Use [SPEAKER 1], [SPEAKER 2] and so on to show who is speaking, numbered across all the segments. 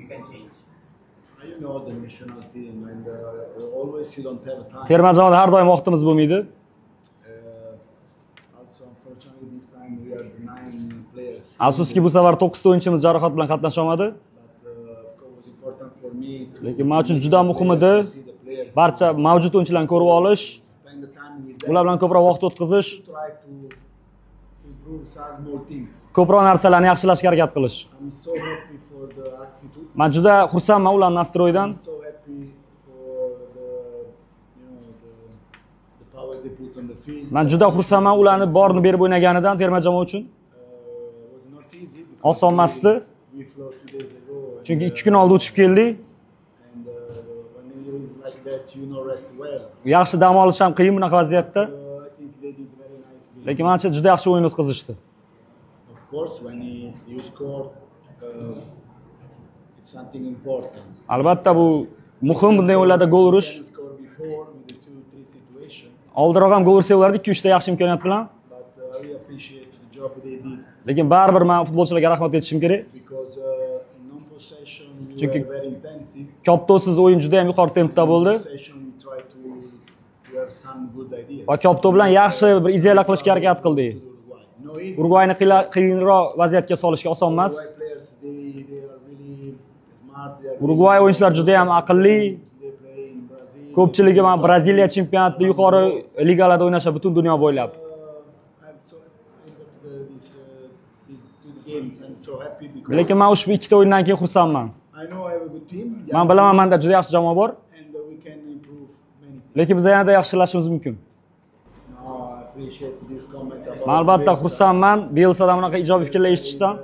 [SPEAKER 1] you can change.
[SPEAKER 2] You know the national team and always you don't have time.
[SPEAKER 3] Terma jamoada har doim vaqtimiz bo'lmaydi.
[SPEAKER 2] Also unfortunately this time we are 9 players.
[SPEAKER 3] Afsuski bu safar 9 ta o'yinchimiz jarohat bilan qatnasha olmadi. Lekin men uchun juda muhim edi. Barcha mavjud o'yinchilarni ko'rib olish, ular bilan ko'proq vaqt o'tkazish, ko'proq narsalarni yaxshilashga harakat qilish. Men juda xursandman ularning nastroyidan. Men juda xursandman ularni borini berib o'ynaganidan terma jamoa uchun. Oson emasdi. Chunki 2 kun oldin uchib keldik. Yaxshi dam olish ham qiyin bunaqa vaziyatda. Lekin menimcha juda yaxshi o'yin o'tkazishdi. Albatta bu muhim bunday o'yinlarda gol urish. Oldinroq ham gol ursa bo'lardi 2-3 ta yaxshi imkoniyat bilan. Lekin baribir men futbolchilarga rahmat aytishim kerak. Chunki Koptosiz o'yin juda ham yuqori tempda bo'ldi. Va Kopto bilan yaxshi bir ideyalar qilishga harakat qildik. Urugvayni qiyinroq vaziyatga solishga oson emas. Urugvay o'yinchilar juda ham aqlli. Ko'pchiligi mana Braziliya chempionatida yuqori ligalarda o'ynashadi butun dunyo bo'ylab. Lekin men ushbu 2 ta o'yindan keyin xursandman. Men bilaman menda juda yaxshi jamoa bor. Lekin biz yanada yaxshilashimiz mumkin. Men albatta xursandman Bielsadan bunaqa ijobiy fikrlar eshitishdan.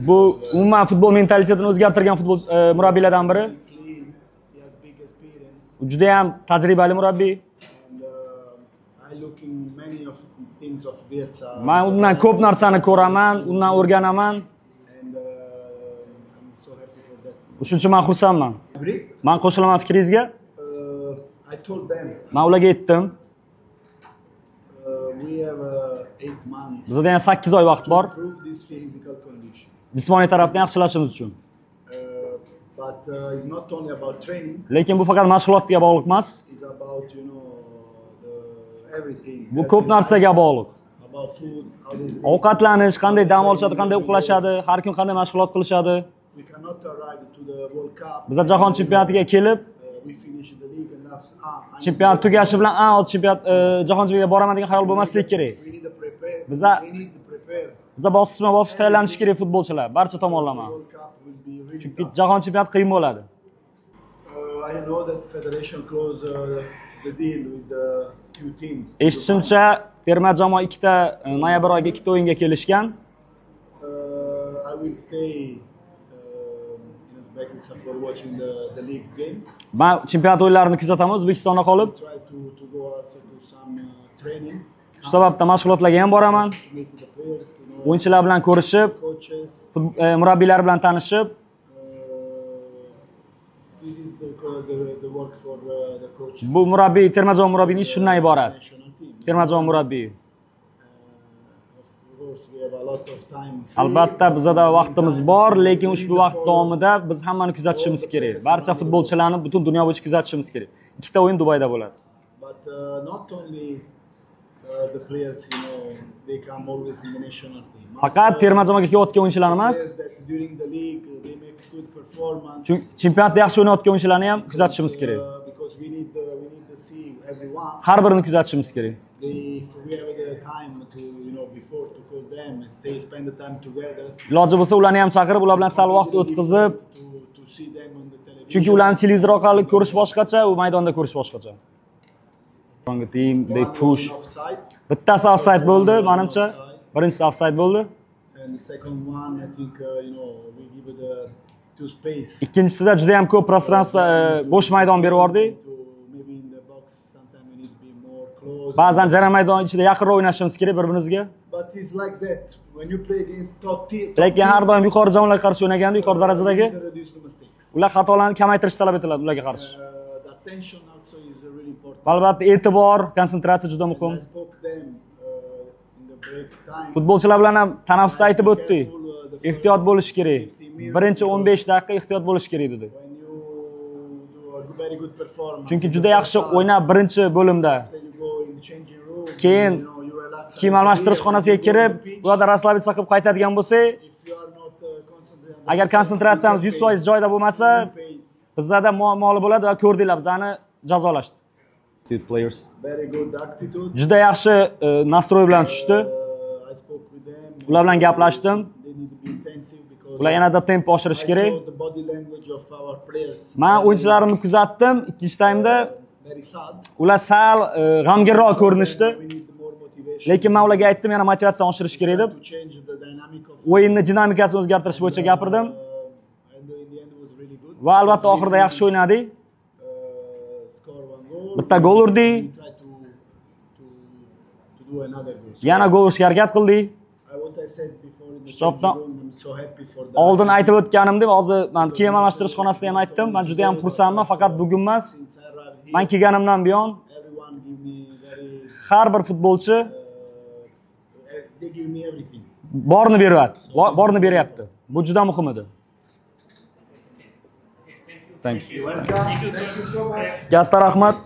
[SPEAKER 3] Bu umuman futbol mentalitetini o'zgartirgan futbol murabbiylardan biri. U juda ham tajribali murabbiy. Men undan ko'p narsani ko'raman, undan o'rganaman. Shuning uchun men xursandman. Men qo'shilaman fikringizga. Men ularga aytdim. Bizda yana 8 oy vaqt bor. Jismoniy tarafdan yaxshilashimiz uchun. Lekin bu faqat mashg'ulotga bog'liq emas. Bu ko'p narsaga bog'liq. Ovqatlanish, qanday dam olishadi, qanday uxlashadi, har kun qanday mashg'ulot qilishadi. Bizlar jahon chempionatiga kelib, chempionat tugashi bilan chempionat jahon chempionatiga boraman degan xayol bo'lmasligi kerak. Bizlar bosqichma-bosqich tayyorlanish kerak futbolchilar, barcha tomonlama. Chunki jahon chempionati qiyin bo'ladi. Eshitishimcha, terma jamoa 2 ta noyabr oyiga 2 ta o'yinga kelishgan. Men chempionat o'yinlarini kuzataman O'zbekistonda qolib. Shu sababdan mashg'ulotlarga ham boraman. O'yinchilar bilan ko'rishib, murabbiylar bilan tanishib. Bu murabbiy, terma jamoa murabbiyining ishi shundan iborat. Terma jamoa murabbiyi. Albatta bizda vaqtimiz bor, lekin ushbu vaqt davomida biz hammani kuzatishimiz kerak. Barcha futbolchilarni butun dunyo bo'yicha kuzatishimiz kerak. 2 ta o'yin Dubayda bo'ladi. Faqat terma jamoaga kelayotgan o'yinchilar emas. Chunki chempionatda yaxshi o'ynayotgan o'yinchilarni ham kuzatishimiz kerak. Har birini kuzatishimiz kerak. Iloji bo'lsa ularni ham chaqirib, ular bilan sal vaqt o'tkazib. Chunki ularni televizor orqali ko'rish boshqacha, u maydonda ko'rish boshqacha. Team they push. Bittasi offside bo'ldi, menimcha. Birinchisi offside bo'ldi. Ikkinchisida juda ham ko'p prostranstvo, bo'sh maydon berib yubordik. Ba'zan jarima maydoni ichida yaqinroq o'ynashimiz kerak bir-birimizga. Lekin har doim yuqori jamoalarga qarshi o'ynaganda, yuqori darajadagi ular xatolarni kamaytirish talab etiladi ularga qarshi. Albatta e'tibor, konsentratsiya juda muhim. Futbolchilar bilan ham tanaffusda aytib o'tdik. Ehtiyot bo'lish kerak. Birinchi 15 daqiqa ehtiyot bo'lish kerak dedi.
[SPEAKER 2] When you do a very good performance.
[SPEAKER 3] Chunki juda yaxshi o'ynab birinchi bo'limda.
[SPEAKER 2] After you go in the changing room,
[SPEAKER 3] Keyin
[SPEAKER 2] you know, you relax.
[SPEAKER 3] kiyim almashtirish xonasiga kirib, bu yerda raslavitsa qilib qaytadigan bo'lsak,
[SPEAKER 2] If you are not concentrated,
[SPEAKER 3] agar konsentratsiyamiz 100% joyida bo'lmasa, bizlarda muammo bo'ladi va ko'rdinglar bizani jazolashdi. Players.
[SPEAKER 2] Very good attitude.
[SPEAKER 3] Juda yaxshi nastroy bilan tushdi.
[SPEAKER 2] I spoke with them.
[SPEAKER 3] Ular bilan gaplashdim.
[SPEAKER 2] They need to be intensive because
[SPEAKER 3] Ular yanada tempo oshirish
[SPEAKER 2] I
[SPEAKER 3] kerak.
[SPEAKER 2] saw the body language of our players.
[SPEAKER 3] Men o'yinchilarimni kuzatdim. Ikkinchi taymda
[SPEAKER 2] Very sad.
[SPEAKER 3] ular sal g'amginroq ko'rinishdi.
[SPEAKER 2] We need more motivation
[SPEAKER 3] Lekin men ularga aytdim, yana motivatsiyani oshirish kerak deb.
[SPEAKER 2] to change the dynamic of.
[SPEAKER 3] O'yinni dinamikasini o'zgartirish bo'yicha gapirdim
[SPEAKER 2] And in the end it was really good.
[SPEAKER 3] va albatta oxirida yaxshi o'ynadik.
[SPEAKER 2] Score one goal.
[SPEAKER 3] Bitta gol urdik,
[SPEAKER 2] We try to do another goal. So
[SPEAKER 3] yana gol urishga harakat qildik.
[SPEAKER 2] what I said before in the
[SPEAKER 3] Hisobda
[SPEAKER 2] changing room, I'm so happy for that.
[SPEAKER 3] oldin aytib o'tganimdek, hozir men kiyim almashtirish xonasida ham aytdim. Men juda ham xursandman, faqat bugun emas.
[SPEAKER 2] Since I arrived here,
[SPEAKER 3] Men kelganimdan buyon
[SPEAKER 2] everyone give me very.
[SPEAKER 3] har bir futbolchi
[SPEAKER 2] They give me everything.
[SPEAKER 3] borini beryapti. Borini beryapti. Bu juda muhim edi. Thanks.
[SPEAKER 2] Welcome. Thank you so much.
[SPEAKER 3] Katta rahmat.